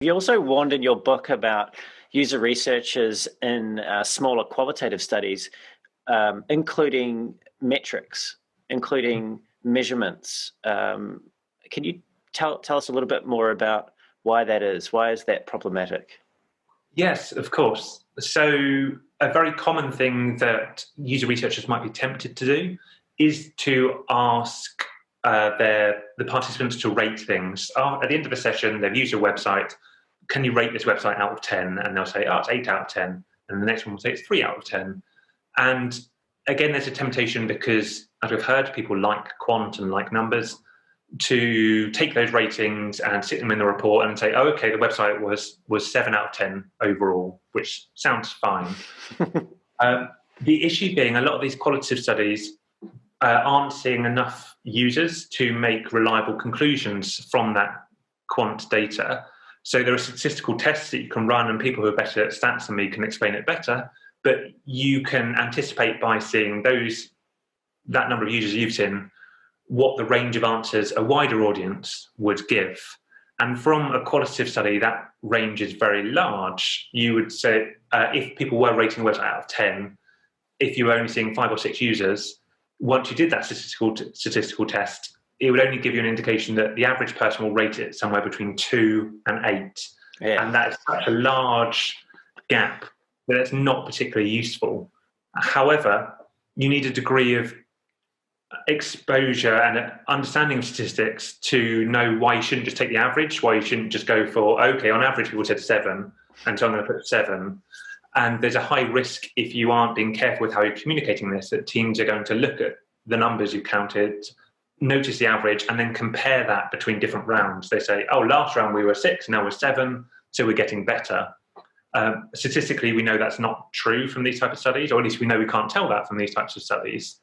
You also warned in your book about user researchers in smaller qualitative studies, including metrics, including measurements. Can you tell us a little bit more about why that is? Why is that problematic? Yes, of course. So a very common thing that user researchers might be tempted to do is to ask the participants to rate things. At the end of a session, they've used a website. Can you rate this website out of 10? And they'll say, oh, it's 8 out of 10. And the next one will say it's 3 out of 10. And again, there's a temptation because, as we've heard, people like quant and like numbers, to take those ratings and stick them in the report and say, oh, okay, the website was 7 out of 10 overall, which sounds fine. The issue being a lot of these qualitative studies aren't seeing enough users to make reliable conclusions from that quant data. So there are statistical tests that you can run, and people who are better at stats than me can explain it better, but you can anticipate by seeing that number of users you've seen what the range of answers a wider audience would give. And from a qualitative study, that range is very large. You would say, if people were rating a website out of 10, if you were only seeing 5 or 6 users, once you did that statistical test, it would only give you an indication that the average person will rate it somewhere between 2 and 8. Yeah. And that is such a large gap that it's not particularly useful. However, you need a degree of exposure and understanding of statistics to know why you shouldn't just take the average, why you shouldn't just go for, okay, on average people said 7, and so I'm going to put 7. And there's a high risk, if you aren't being careful with how you're communicating this, that teams are going to look at the numbers you counted, notice the average, and then compare that between different rounds. They say, oh, last round we were 6, now we're 7, so we're getting better. Statistically, we know that's not true from these types of studies, or at least we know we can't tell that from these types of studies.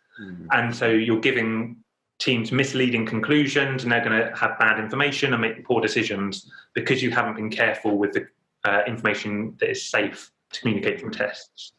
And so you're giving teams misleading conclusions, and they're going to have bad information and make poor decisions because you haven't been careful with the information that is safe to communicate from tests.